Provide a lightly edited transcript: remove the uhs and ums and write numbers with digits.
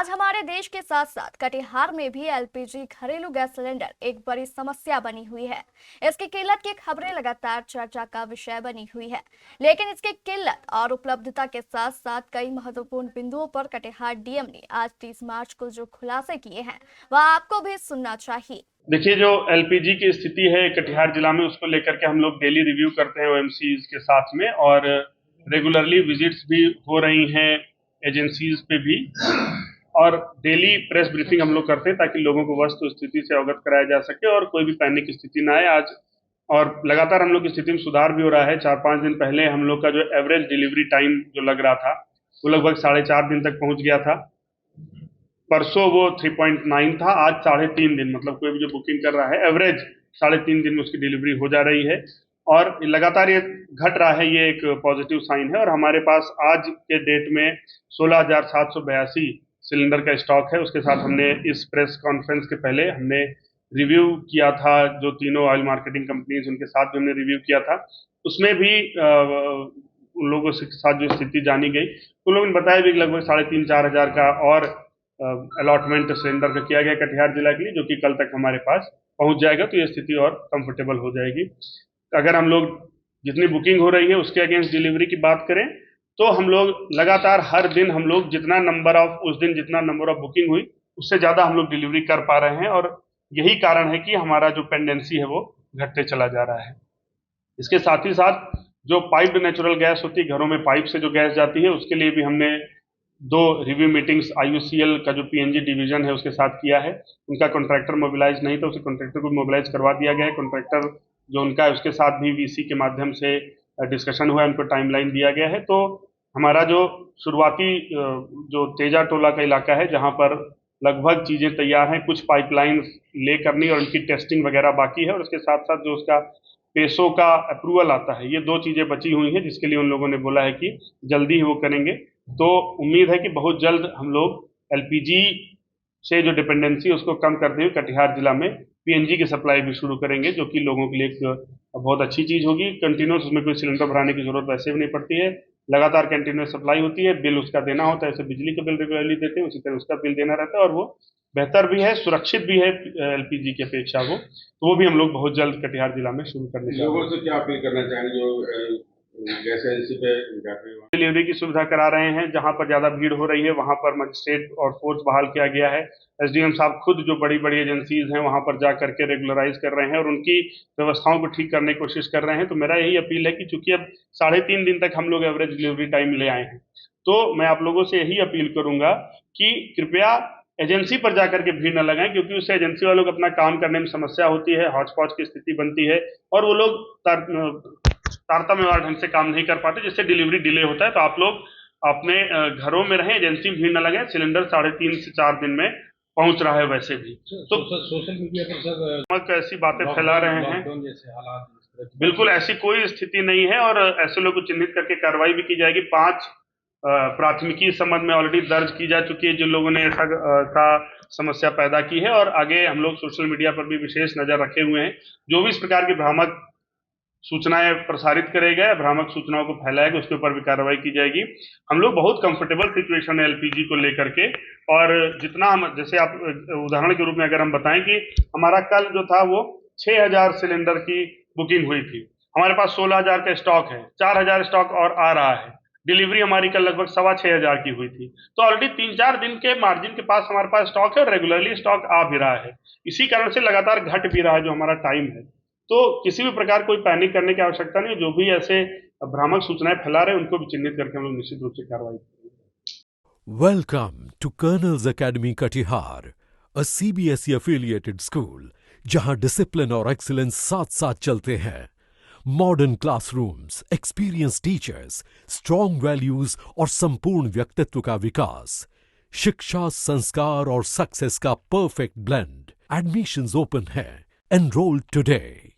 आज हमारे देश के साथ साथ कटिहार में भी एलपीजी घरेलू गैस सिलेंडर एक बड़ी समस्या बनी हुई है। इसकी किल्लत की खबरें लगातार चर्चा का विषय बनी हुई है, लेकिन इसकी किल्लत और उपलब्धता के साथ साथ कई महत्वपूर्ण बिंदुओं पर कटिहार डीएम ने आज 30 मार्च को जो खुलासे किए हैं वह आपको भी सुनना चाहिए। देखिए, जो एलपीजी की स्थिति है कटिहार जिला में, उसको लेकर के हम लोग डेली रिव्यू करते हैं ओएमसीज के साथ में, और रेगुलरली विजिट्स भी हो रही हैं एजेंसीज पे भी, और डेली प्रेस ब्रीफिंग हम लोग करते हैं ताकि लोगों को वस्तु स्थिति से अवगत कराया जा सके और कोई भी पैनिक स्थिति ना आए। आज और लगातार हम लोग की स्थिति में सुधार भी हो रहा है। 4-5 दिन पहले हम लोग का जो एवरेज डिलीवरी टाइम जो लग रहा था वो लगभग 4.5 दिन तक पहुंच गया था। परसों वो 3.9 था, आज 3.5 दिन, मतलब कोई भी जो बुकिंग कर रहा है एवरेज 3.5 दिन में उसकी डिलीवरी हो जा रही है, और लगातार ये घट रहा है। ये एक पॉजिटिव साइन है। और हमारे पास आज के डेट में 16,782 सिलेंडर का स्टॉक है। उसके साथ हमने इस प्रेस कॉन्फ्रेंस के पहले हमने रिव्यू किया था, जो तीनों ऑयल मार्केटिंग कंपनीज उनके साथ भी हमने रिव्यू किया था। उसमें भी उन लोगों के साथ जो स्थिति जानी गई, उन लोगों ने बताया भी कि लगभग 3,500-4 हजार का और अलॉटमेंट सिलेंडर का किया गया कटिहार जिला के लिए, जो कि कल तक हमारे पास पहुंच जाएगा, तो ये स्थिति और कंफर्टेबल हो जाएगी। अगर हम लोग जितनी बुकिंग हो रही है उसके अगेंस्ट डिलीवरी की बात करें तो हम लोग लगातार हर दिन हम लोग जितना नंबर ऑफ बुकिंग हुई उससे ज्यादा हम लोग डिलीवरी कर पा रहे हैं, और यही कारण है कि हमारा जो पेंडेंसी है वो घटते चला जा रहा है। इसके साथ ही साथ जो पाइप्ड नेचुरल गैस होती है, घरों में पाइप से जो गैस जाती है, उसके लिए भी हमने 2 रिव्यू मीटिंग्स आईयूसीएल का जो पीएनजी डिवीजन है उसके साथ किया है। उनका कॉन्ट्रैक्टर मोबिलाइज नहीं था, उसे कॉन्ट्रैक्टर को मोबिलाइज करवा दिया गया है। कॉन्ट्रैक्टर जो उनका है उसके साथ भी वीसी के माध्यम से डिस्कशन हुआ है, उनको टाइमलाइन दिया गया है। तो हमारा जो शुरुआती जो तेजा टोला का इलाका है, जहां पर लगभग चीजें तैयार हैं, कुछ पाइपलाइन ले करनी और उनकी टेस्टिंग वगैरह बाकी है, और उसके साथ साथ जो उसका पेसो का अप्रूवल आता है, ये 2 चीजें बची हुई हैं, जिसके लिए उन लोगों ने बोला है कि जल्दी ही वो करेंगे। तो उम्मीद है कि बहुत जल्द हम लोग एलपीजी से जो डिपेंडेंसी है उसको कम करते हुए कटिहार जिला में पीएनजी की सप्लाई भी शुरू करेंगे, जो कि लोगों के लिए एक बहुत अच्छी चीज होगी। कंटिन्यूस उसमें कोई सिलेंडर भराने की जरूरत वैसे भी नहीं पड़ती है, लगातार कंटिन्यूस सप्लाई होती है। बिल उसका देना होता है, जैसे बिजली का बिल रेगुलरली देते हैं उसी तरह उसका बिल देना रहता है, और वो बेहतर भी है, सुरक्षित भी है एलपीजी की अपेक्षा वो। तो वो भी हम लोग बहुत जल्द कटिहार जिला में शुरू करने जा रहे हैं। लोगों से क्या अपील करना चाहेंगे जो गैस एजेंसी पे डिलीवरी की सुविधा करा रहे हैं? जहां पर ज्यादा भीड़ हो रही है वहां पर मजिस्ट्रेट और फोर्स बहाल किया गया है। एसडीएम साहब खुद जो बड़ी बड़ी एजेंसीज हैं वहां पर जा करके रेगुलराइज कर रहे हैं और उनकी व्यवस्थाओं को ठीक करने की कोशिश कर रहे हैं। तो मेरा यही अपील है कि चूंकि अब 3.5 दिन तक हम लोग एवरेज डिलीवरी टाइम ले आए हैं, तो मैं आप लोगों से यही अपील करूंगा कि कृपया एजेंसी पर जाकर के भीड़ न लगाएं, क्योंकि उससे एजेंसी वालों को अपना काम करने में समस्या होती है, हौच पौच की स्थिति बनती है, और वो लोग तारतम्यवार ढंग से काम नहीं कर पाते, जिससे डिलीवरी डिले होता है। तो आप लोग अपने घरों में रहें, एजेंसी में भीड़ न लगाएं। सिलेंडर 3.5 से 4 दिन में पहुंच रहा है वैसे भी। तो सोशल मीडिया पर सब ऐसी बातें फैला रहे हैं, बिल्कुल ऐसी कोई स्थिति नहीं है, और ऐसे लोग को चिन्हित करके कार्रवाई भी की जाएगी। 5 प्राथमिकी इस संबंध में ऑलरेडी दर्ज की जा चुकी है जिन लोगों ने ऐसा समस्या पैदा की है, और आगे हम लोग सोशल मीडिया पर भी विशेष नजर रखे हुए हैं। जो भी इस प्रकार की भ्रामक सूचनाएं प्रसारित करेगा, भ्रामक सूचनाओं को फैलाएगा, उसके ऊपर भी कार्रवाई की जाएगी। हम लोग बहुत कंफर्टेबल सिचुएशन है एलपीजी को लेकर के, और जितना हम, जैसे आप उदाहरण के रूप में अगर हम बताएं कि हमारा कल जो था वो 6,000 सिलेंडर की बुकिंग हुई थी, हमारे पास 16,000 का स्टॉक है, 4,000 स्टॉक और आ रहा है। डिलीवरी हमारी कल लगभग 6,500 की हुई थी। तो ऑलरेडी 3-4 दिन के मार्जिन के पास हमारे पास स्टॉक है, और रेगुलरली स्टॉक आ भी रहा है। इसी कारण से लगातार घट भी रहा है जो हमारा टाइम है। तो किसी भी प्रकार कोई पैनिक करने की आवश्यकता नहीं। जो भी ऐसे भ्रामक सूचनाएं फैला रहे हैं उनको भी चिन्हित करके हम लोग निश्चित रूप से कार्रवाई करेंगे। Welcome to colonel's academy Katihar, a CBSE affiliated school जहां डिसिप्लिन और एक्सीलेंस साथ साथ चलते हैं। Modern classrooms, experience teachers, strong values और संपूर्ण व्यक्तित्व का विकास, शिक्षा, संस्कार और सक्सेस का परफेक्ट ब्लेंड। एडमिशंस ओपन है। Enroll today.